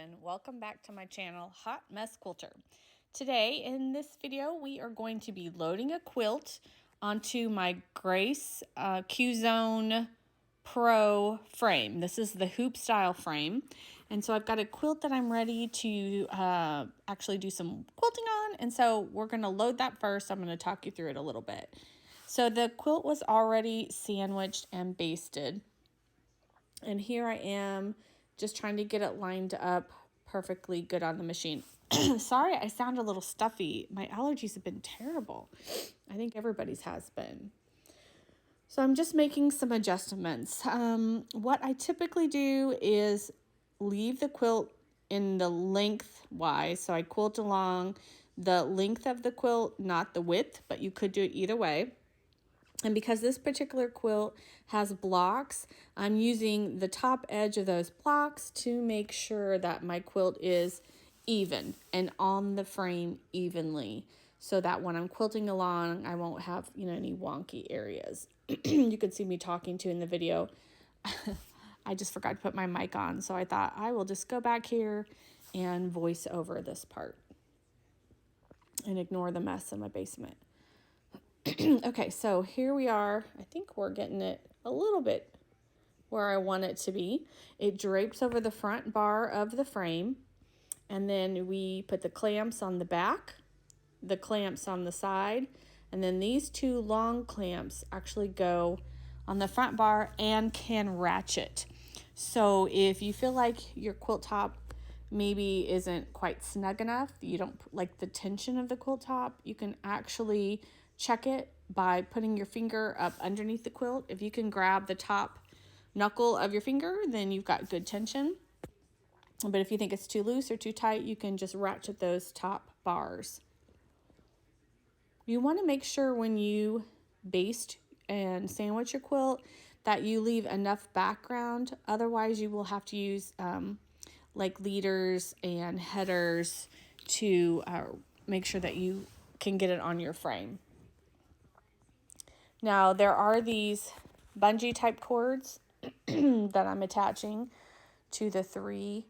and welcome back to my channel, Hot Mess Quilter. Today in this video we are going to be loading a quilt onto my Grace Q-Zone Pro frame. This is the hoop style frame, and so I've got a quilt that I'm ready to actually do some quilting on, and so we're going to load that first. I'm going to talk you through it a little bit. So the quilt was already sandwiched and basted, and here I am just trying to get it lined up perfectly good on the machine. Sorry, I sound a little stuffy. My allergies have been terrible. I think everybody's has been. So I'm just making some adjustments. What I typically do is leave the quilt in the lengthwise. So I quilt along the length of the quilt, not the width, but you could do it either way. And because this particular quilt has blocks, I'm using the top edge of those blocks to make sure that my quilt is even and on the frame evenly, so that when I'm quilting along, I won't have, any wonky areas. You could see me talking to in the video. I just forgot to put my mic on, so I thought I will just go back here and voice over this part and ignore the mess in my basement. Okay, so here we are. I think we're getting it a little bit where I want it to be. It drapes over the front bar of the frame, and then we put the clamps on the back, the clamps on the side, and then these two long clamps actually go on the front bar and can ratchet. So if you feel like your quilt top maybe isn't quite snug enough, you don't like the tension of the quilt top, you can actually check it by putting your finger up underneath the quilt. If you can grab the top knuckle of your finger, then you've got good tension. But if you think it's too loose or too tight, you can just ratchet those top bars. You want to make sure when you baste and sandwich your quilt that you leave enough background. Otherwise, you will have to use like leaders and headers to make sure that you can get it on your frame. Now, there are these bungee type cords that I'm attaching to the 3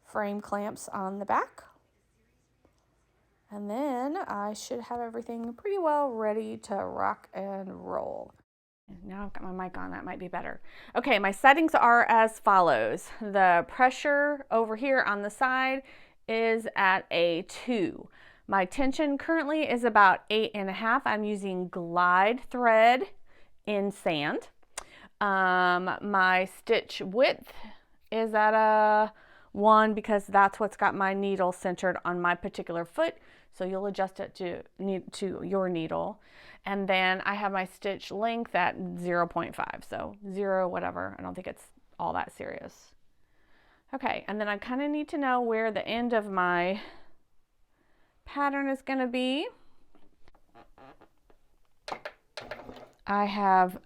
frame clamps on the back. And then I should have everything pretty well ready to rock and roll. Now I've got my mic on, that might be better. Okay, my settings are as follows. The pressure over here on the side is at a 2. My tension currently is about 8.5. I'm using glide thread in sand. My stitch width is at a 1 because that's what's got my needle centered on my particular foot. So you'll adjust it to your needle. And then I have my stitch length at 0.5. So 0, whatever. I don't think it's all that serious. Okay, and then I kind of need to know where the end of my pattern is going to be. I have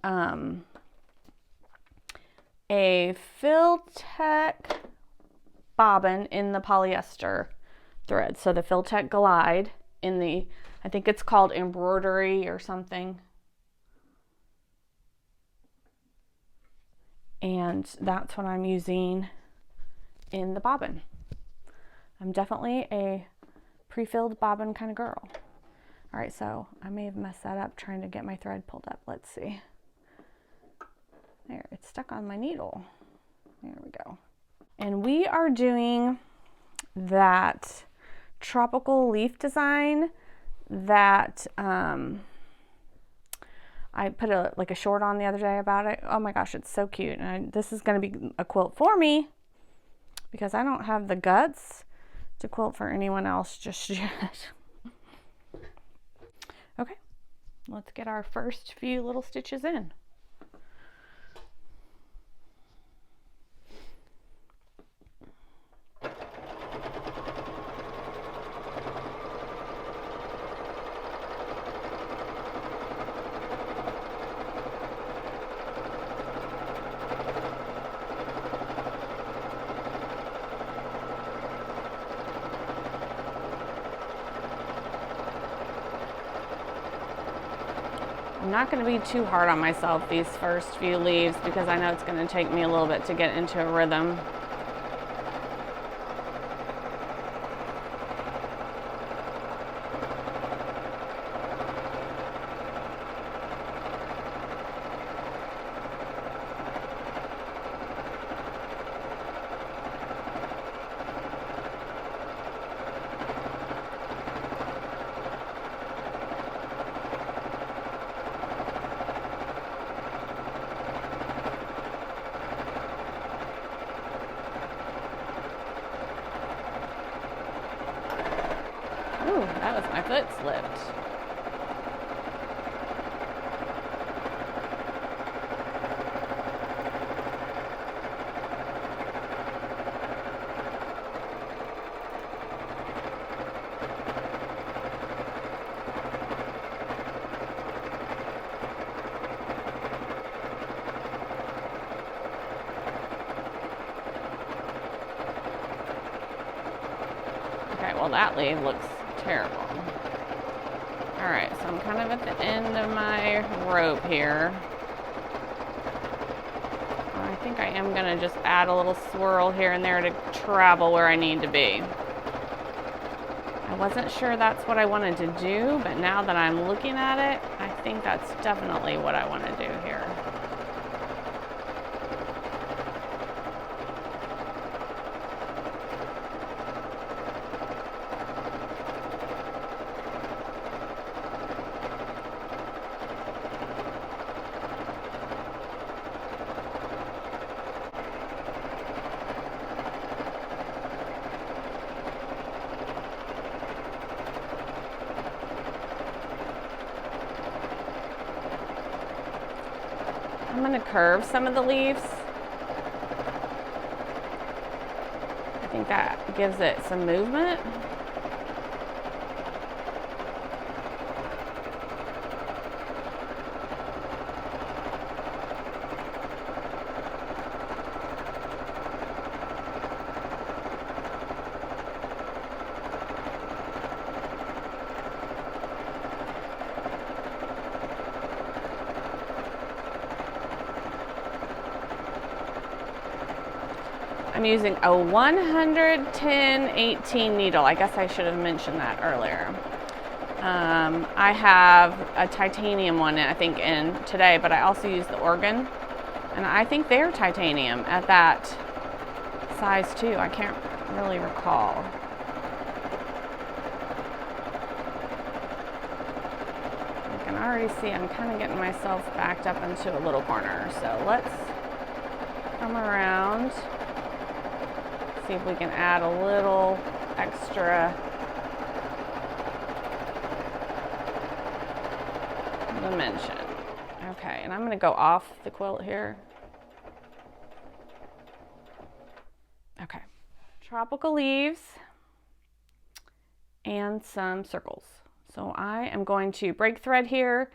a Quilting bobbin in the polyester thread. So the Quilting Glide in the, I think it's called embroidery or something. And that's what I'm using in the bobbin. I'm definitely a pre-filled bobbin kind of girl. All right, so I may have messed that up trying to get my thread pulled up. Let's see. There, it's stuck on my needle. There we go. And we are doing that tropical leaf design that I put a short on the other day about it. Oh my gosh, it's so cute. And this is going to be a quilt for me because I don't have the guts to quilt for anyone else just yet. Okay, let's get our first few little stitches in. I'm not going to be too hard on myself these first few leaves because I know it's going to take me a little bit to get into a rhythm. Ooh, that was my foot slipped. Okay, well that leaf looks terrible. All right, so I'm kind of at the end of my rope here. I think I am gonna just add a little swirl here and there to travel where I need to be. I wasn't sure that's what I wanted to do, but now that I'm looking at it, I think that's definitely what I want to do here. I'm going to curve some of the leaves. I think that gives it some movement. I'm using a 110/18 needle. I guess I should have mentioned that earlier. I have a titanium one, I think, in today, but I also use the organ, and I think they're titanium at that size too. I can't really recall. You can already see I'm kind of getting myself backed up into a little corner, so let's come around. See if we can add a little extra dimension. Okay, and I'm going to go off the quilt here. Okay, tropical leaves and some circles. So I am going to break thread here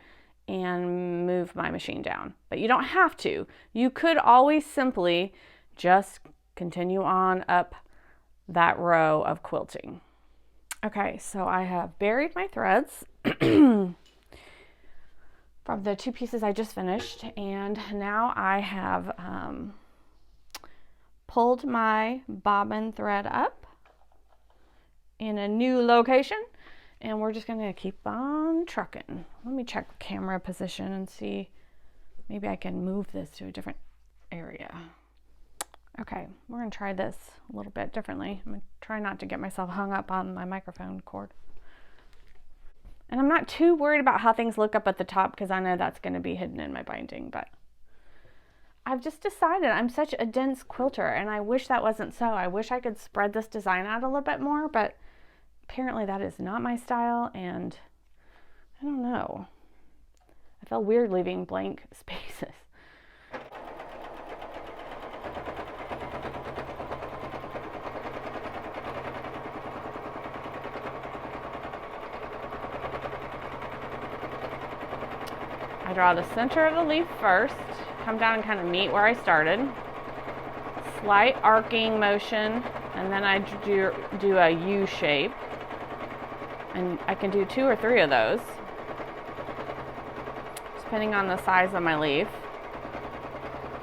and move my machine down, but you don't have to. You could always simply just continue on up that row of quilting. Okay, so I have buried my threads from the two pieces I just finished, and now I have pulled my bobbin thread up in a new location, and we're just gonna keep on trucking. Let me check camera position and see, maybe I can move this to a different area. Okay, we're gonna try this a little bit differently. I'm gonna try not to get myself hung up on my microphone cord. And I'm not too worried about how things look up at the top because I know that's gonna be hidden in my binding, but I've just decided I'm such a dense quilter, and I wish that wasn't so. I wish I could spread this design out a little bit more, but apparently that is not my style, and I don't know. I felt weird leaving blank spaces. I draw the center of the leaf first, come down and kind of meet where I started. Slight arcing motion, and then I do a U shape. And I can do 2 or 3 of those, depending on the size of my leaf.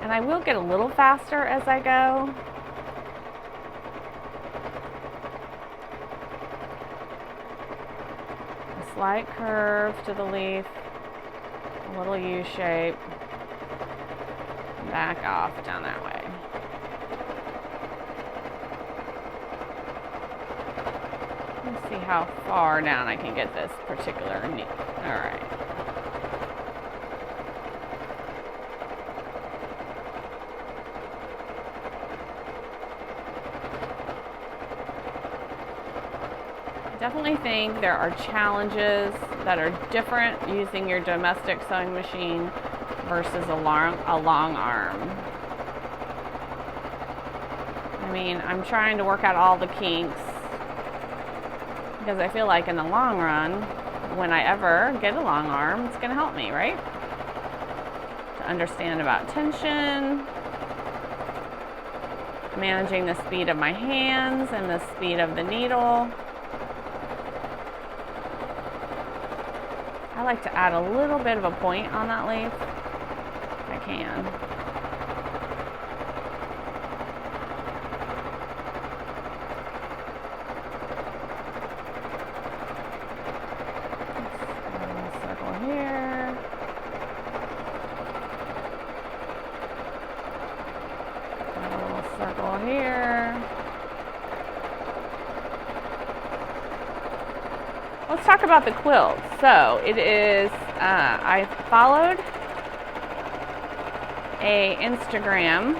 And I will get a little faster as I go. A slight curve to the leaf. A little U shape, back off down that way. Let's see how far down I can get this particular knee. All right. Definitely think there are challenges that are different using your domestic sewing machine versus a long arm. I mean, I'm trying to work out all the kinks because I feel like in the long run, when I ever get a long arm, it's going to help me, right? To understand about tension, managing the speed of my hands and the speed of the needle. I like to add a little bit of a point on that leaf if I can. Circle here. A little circle here. Let's talk about the quilt. So it is, I followed a Instagram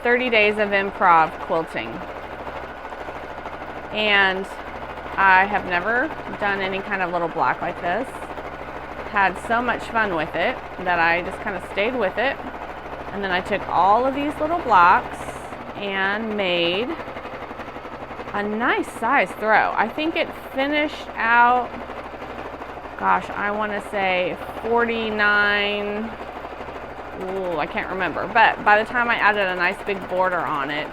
30 days of improv quilting. And I have never done any kind of little block like this. Had so much fun with it that I just kind of stayed with it. And then I took all of these little blocks and made a nice size throw. I think it finished out, gosh, I want to say 49, ooh, I can't remember. But by the time I added a nice big border on it,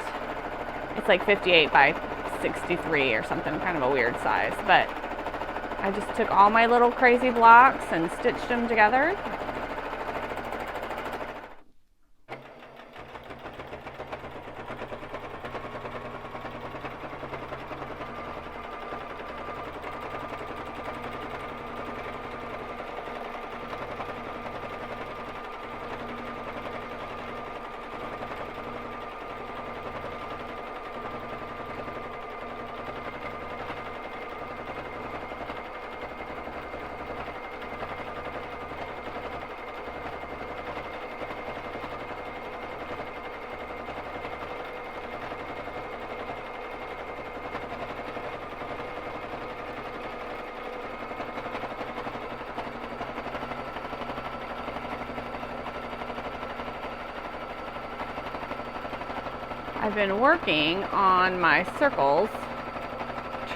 it's like 58 by 63 or something, kind of a weird size. But I just took all my little crazy blocks and stitched them together. I've been working on my circles,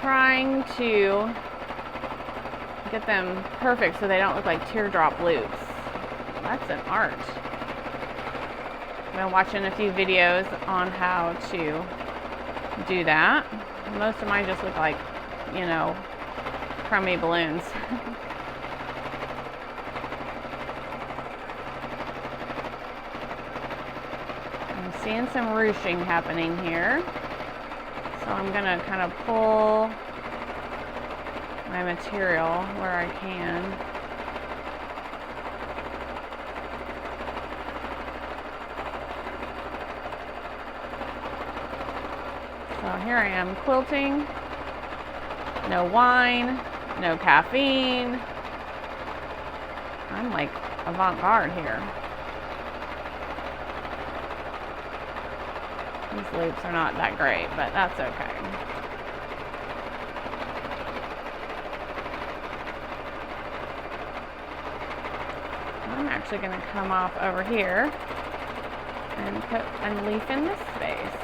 trying to get them perfect so they don't look like teardrop loops. That's an art. I've been watching a few videos on how to do that. Most of mine just look like, you know, crummy balloons. Seeing some ruching happening here. So I'm gonna kind of pull my material where I can. So here I am quilting. No wine, no caffeine. I'm like avant-garde here. These loops are not that great, but that's okay. I'm actually going to come off over here and put a leaf in this space.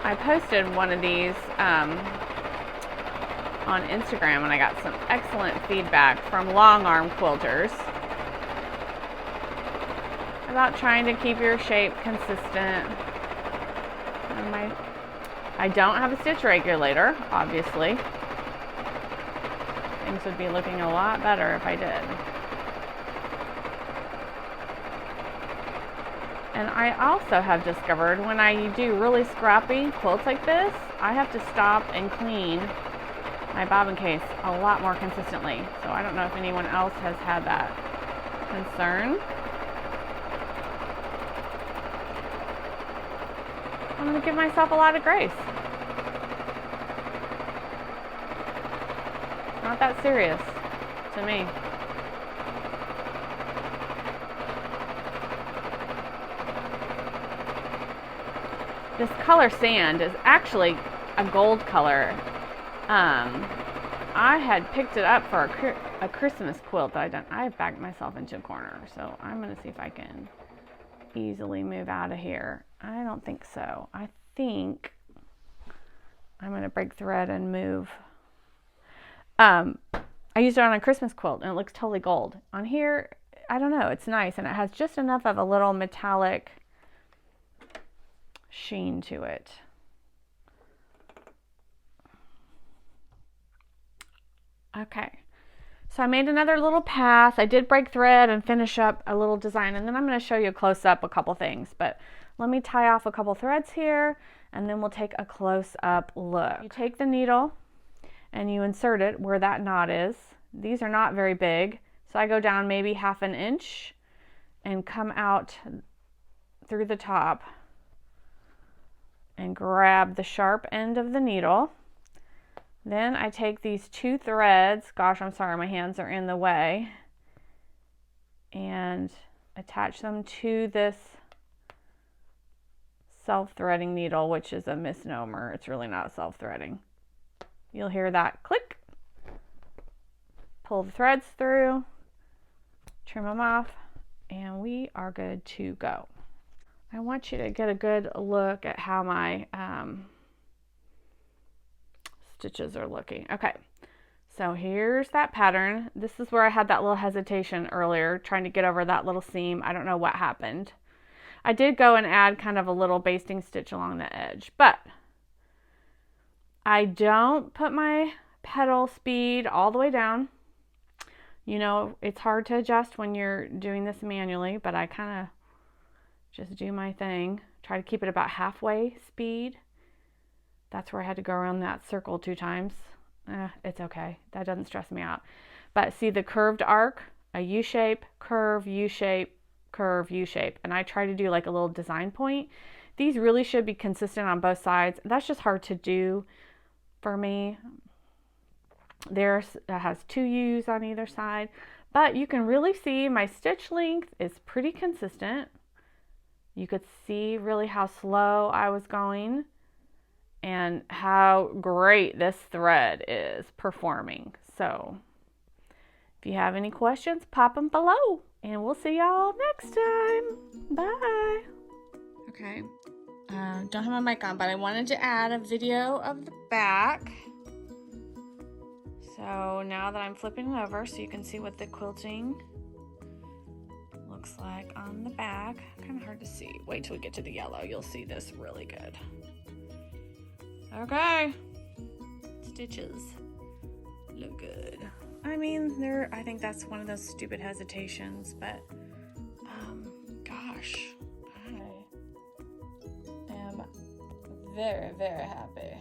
I posted one of these on Instagram and I got some excellent feedback from long arm quilters about trying to keep your shape consistent. I don't have a stitch regulator, obviously. Things would be looking a lot better if I did. And I also have discovered when I do really scrappy quilts like this, I have to stop and clean my bobbin case a lot more consistently. So I don't know if anyone else has had that concern. I'm going to give myself a lot of grace. Not that serious to me. This color sand is actually a gold color. I had picked it up for a Christmas quilt that I've backed myself into a corner, so I'm going to see if I can easily move out of here. I don't think so. I think I'm going to break thread and move. I used it on a Christmas quilt and it looks totally gold. On here, I don't know, it's nice and it has just enough of a little metallic sheen to it. Okay, so I made another little pass. I did break thread and finish up a little design, and then I'm going to show you close up a couple things, but let me tie off a couple threads here and then we'll take a close up look. You take the needle and you insert it where that knot is. These are not very big, so I go down maybe 1/2 inch and come out through the top and grab the sharp end of the needle. Then I take these 2 threads, gosh, I'm sorry, my hands are in the way, and attach them to this self-threading needle, which is a misnomer. It's really not self-threading. You'll hear that click. Pull the threads through, trim them off, and we are good to go. I want you to get a good look at how my stitches are looking. Okay, so here's that pattern. This is where I had that little hesitation earlier, trying to get over that little seam. I don't know what happened. I did go and add kind of a little basting stitch along the edge, but I don't put my pedal speed all the way down. You know, it's hard to adjust when you're doing this manually, but I kind of just do my thing. Try to keep it about halfway speed. That's where I had to go around that circle 2 times. It's okay. That doesn't stress me out. But see the curved arc? A U-shape, curve, U-shape, curve, U-shape. And I try to do like a little design point. These really should be consistent on both sides. That's just hard to do for me. There's has 2 U's on either side. But you can really see my stitch length is pretty consistent. You could see really how slow I was going and how great this thread is performing. So if you have any questions, pop them below and we'll see y'all next time. Bye. Okay, don't have my mic on, but I wanted to add a video of the back. So now that I'm flipping it over so you can see what the quilting looks like on the back. Kind of hard to see. Wait till we get to the yellow. You'll see this really good. Okay. Stitches look good. I mean, I think that's one of those stupid hesitations, but gosh, I am very, very happy.